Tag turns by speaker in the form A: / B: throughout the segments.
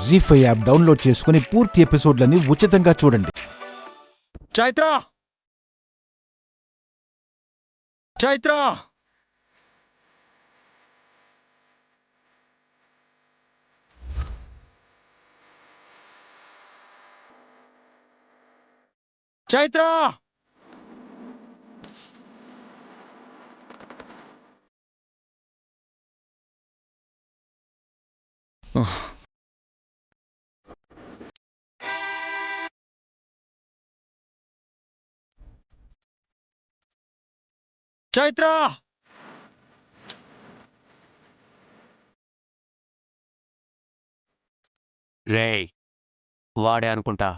A: జీ5 app download చేసుకుని పూర్తి ఎపిసోడ్లని ఉచితంగా చూడండి.
B: చైత్ర చైత్ర చైత్ర చైత్ర
C: రేయ్ వాడే అనుకుంటా.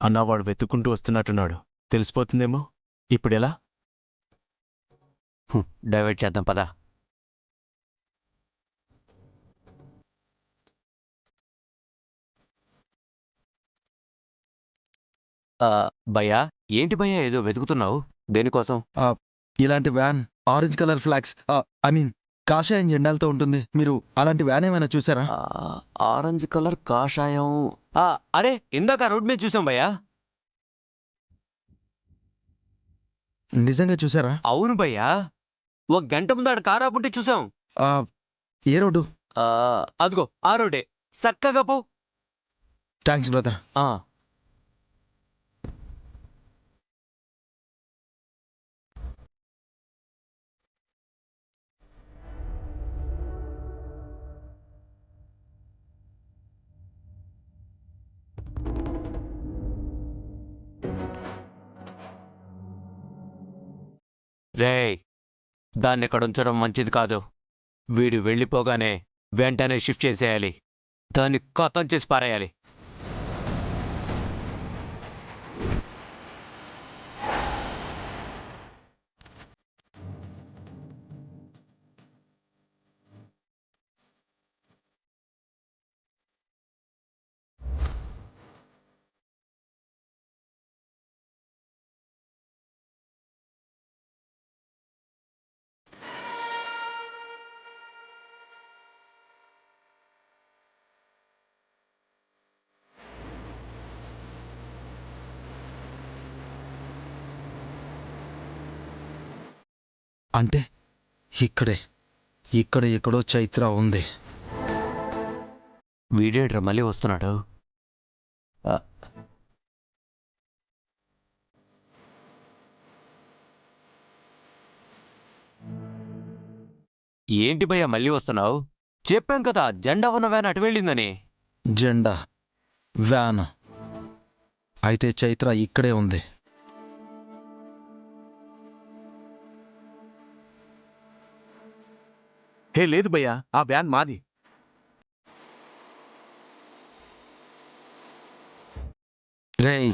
D: అన్నా వాడు వెతుక్కుంటూ వస్తున్నట్టున్నాడు. తెలిసిపోతుందేమో. ఇప్పుడెలా?
C: డైవర్ట్ చేద్దాం పదా. భయ్యా, ఏంటి భయ్యా ఏదో వెతుకుతున్నావు? దేనికోసం?
B: ఇలాంటి van orange colour flags I mean కాషాయం జెండాలతో ఉంటుంది. మీరు అలాంటి వ్యాన్ ఏమైనా చూసారా?
C: ఆరెంజ్ కలర్ కాషాయం. అరే ఇందాక రోడ్ మీద చూసాం భయ్యా.
B: నిజంగా చూసారా?
C: అవును భయ్యా, ఒక గంట ముందు ఆడ కారు ఆపుంటే చూసాం.
B: ఏ రోడ్డు?
C: అదిగో ఆ రోడ్డే. చక్కగా పో.
B: Thanks brother.
C: రేయ్, దాన్ని ఇక్కడ ఉంచడం మంచిది కాదు. వీడు వెళ్ళిపోగానే వెంటనే షిఫ్ట్ చేసేయాలి. దాన్ని ఖతం చేసి పారేయాలి.
B: అంటే ఇక్కడ ఎక్కడో చైత్ర ఉంది.
C: వీడేడ్రా మళ్ళీ వస్తున్నాడు. ఏంటి భయ్యా మళ్ళీ వస్తున్నావు? చెప్పాం కదా జెండా ఉన్న వ్యాన్ అటు వెళ్ళిందని.
B: జెండా వ్యాన్ అయితే చైత్ర ఇక్కడే ఉంది.
D: హే లేదు భయ్యా, ఆ వ్యాన్ మాది.
B: రేయ్,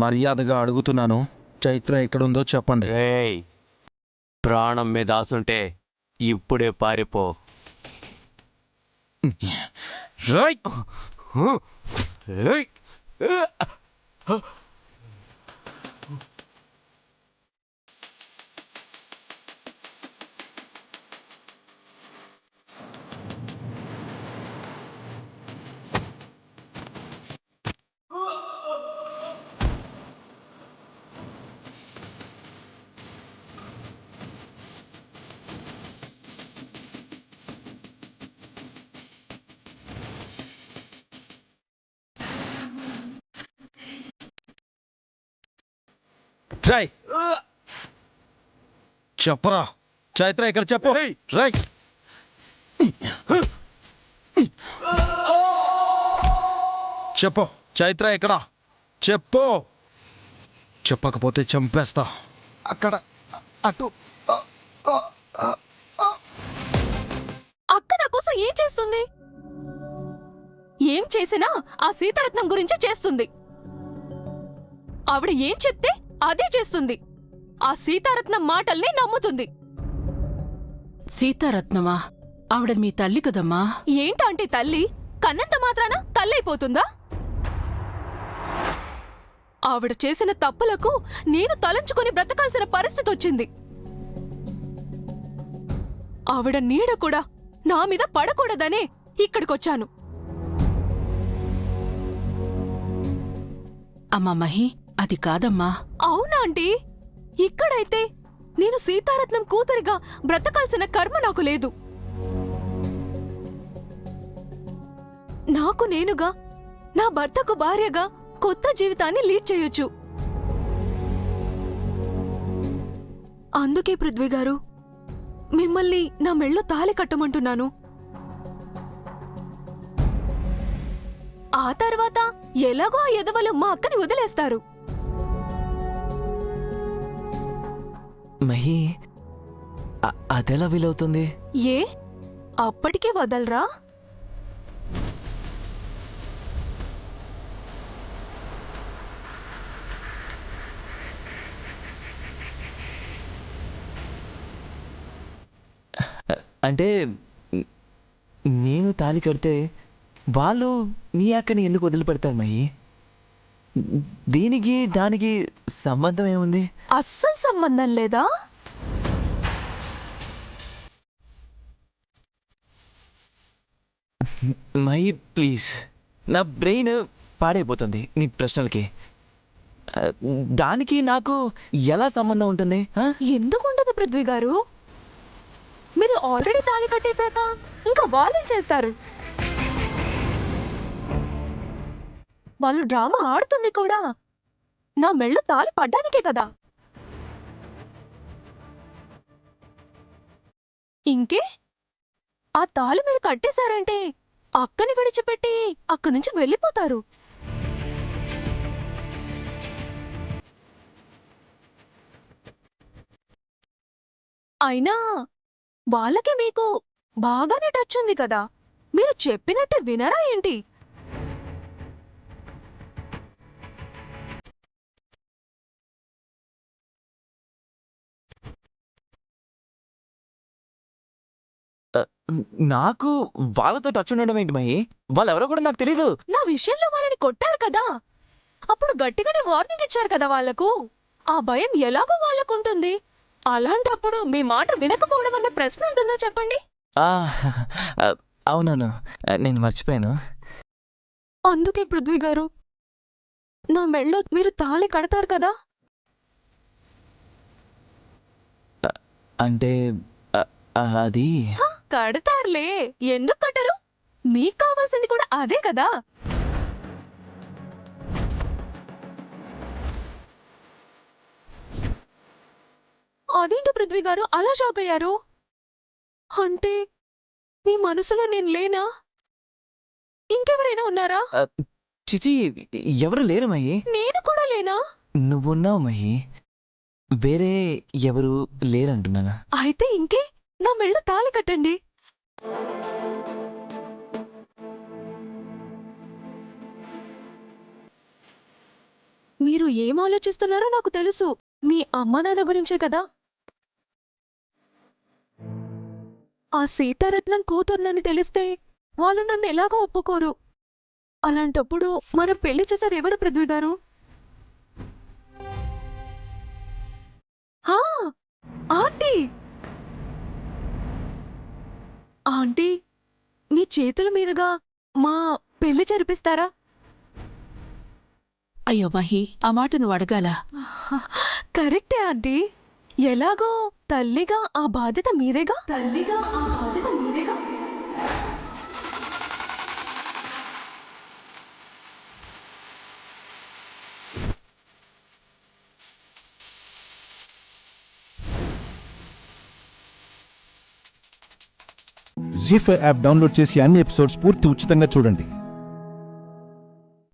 B: మర్యాదగా అడుగుతున్నాను, చైత్ర ఎక్కడుందో చెప్పండి.
C: రేయ్, ప్రాణం మీద ఆసుంటే ఇప్పుడే పారిపో.
B: రేయ్!
C: రేయ్!
B: రేయ్, చెప్పరా చైత్ర ఇక్కడ చెప్పు. రేయ్, చెప్పు చైత్ర ఎక్కడ చెప్పు. చెప్పకపోతే చంపేస్తా. అక్కడ అటు.
E: అక్క నా కోసం ఏం చేస్తుంది? ఏం చేసినా ఆ సీతారత్నం గురించి చేస్తుంది. ఆవిడ ఏం చెప్తే అదే చేస్తుంది. ఆ సీతారత్నం మాటల్ని నమ్ముతుంది.
F: సీతారత్నమా? ఆవిడ మీ తల్లి కదమ్మా.
E: ఏంటంటే తల్లి కన్నంత మాత్రాన తల్లైపోతుందా? ఆవిడ చేసిన తప్పులకు నేను తలంచుకొని బ్రతకాల్సిన పరిస్థితి వచ్చింది. ఆవిడ నీడ కూడా నా మీద పడకూడదనే ఇక్కడికొచ్చాను.
F: అమ్మా మహి, అది కాదమ్మా.
E: అవునా ఆంటీ? ఇక్కడైతే నేను సీతారత్నం కూతురిగా బ్రతకాల్సిన కర్మ నాకు లేదు. నాకు నేనుగా, నా భర్తకు భార్యగా కొత్త జీవితాన్ని లీడ్ చేయొచ్చు. అందుకే పృథ్వీ గారు, మిమ్మల్ని నా మెళ్ళో తాళి కట్టమంటున్నాను. ఆ తర్వాత ఎలాగో ఆ ఎదవలు మా అక్కని వదిలేస్తారు.
G: మహి, అదెలా వీలవుతుంది?
E: ఏ అప్పటికే వదలరా?
G: అంటే నేను తాళి కడితే వాళ్ళు మీ అక్కని ఎందుకు వదిలిపెడతారు మహి? దీనికి దానికి సంబంధం ఏముంది?
E: అస్సలు సంబంధం లేదా?
G: మహి ప్లీజ్, నా బ్రెయిన్ పాడైపోతుంది నీ ప్రశ్నలకి. దానికి నాకు ఎలా సంబంధం ఉంటుంది?
E: ఎందుకుంటది పృథ్వీ గారు? మీరు ఆల్రెడీ తాళి కట్టేశాక ఇంకా వాళ్ళేం చేస్తారు? వాళ్ళు డ్రామా ఆడుతుంది కూడా నా మెళ్ళు తాళి పడ్డానికే కదా. ఇంకే ఆ తాళి మీరు కట్టేశారంటే అక్కని విడిచిపెట్టి అక్కడి నుంచి వెళ్ళిపోతారు. అయినా వాళ్ళకి మీకు బాగానే టచ్ ఉంది కదా, మీరు చెప్పినట్టే వినరా ఏంటి?
G: నాకు వాళ్ళతో టచ్ ఉండడం ఏంటి మహి? వాళ్ళెవరో కూడా నాకు తెలీదు.
E: నా విషయంలో వాళ్ళని కొట్టారు కదా, అప్పుడు గట్టిగానే వార్నింగ్ ఇచ్చారు కదా వాళ్లకు. ఆ భయం ఎలాగో వాళ్ళకుంటుంది. అలాంటప్పుడు మీ మాట వినకపోవడం అన్న ప్రశ్న ఉంటుందో చెప్పండి.
G: అవునవును, నేను మర్చిపోయాను.
E: అందుకే పృథ్వీ గారు, నా మెళ్ళో మీరు తాళి కడతారు కదా?
G: అంటే అది
E: కడతారులే, ఎందుకు కట్టరు? మీకు కావాల్సింది కూడా అదే కదా. అదేంటి పృథ్వీ గారు అలా షాక్ అయ్యారు? అంటే మీ మనసులో నేను లేనా? ఇంకెవరైనా ఉన్నారా?
G: చిచి, ఎవరు లేరు మహి.
E: నేను కూడా లేనా?
G: నువ్వున్నావు మహి, వేరే ఎవరు లేరంటున్నానా?
E: అయితే ఇంకే నా మెళ్ళ తాళి కట్టండి. మీరు ఏం ఆలోచిస్తున్నారో నాకు తెలుసు. మీ అమ్మ నాన్న గురించే కదా. ఆ సీతారత్నం కూతుర్నని తెలిస్తే వాళ్ళు నన్ను ఎలాగో ఒప్పుకోరు. అలాంటప్పుడు మనం పెళ్లి చేసేది ఎవరు పృథ్వీ గారు? ఆంటీ, ఆంటీ, మీ చేతుల మీదుగా మా పెళ్లి జరిపిస్తారా?
F: అయ్యో మహి, ఆ మాట నువ్వు అడగాల.
E: కరెక్టే ఆంటీ. ఎలాగో తల్లిగా ఆ బాధ్యత మీరేగా.
A: జీ5 యాప్ డౌన్లోడ్ చేసి అన్ని ఎపిసోడ్స్ పూర్తి ఉచితంగా చూడండి.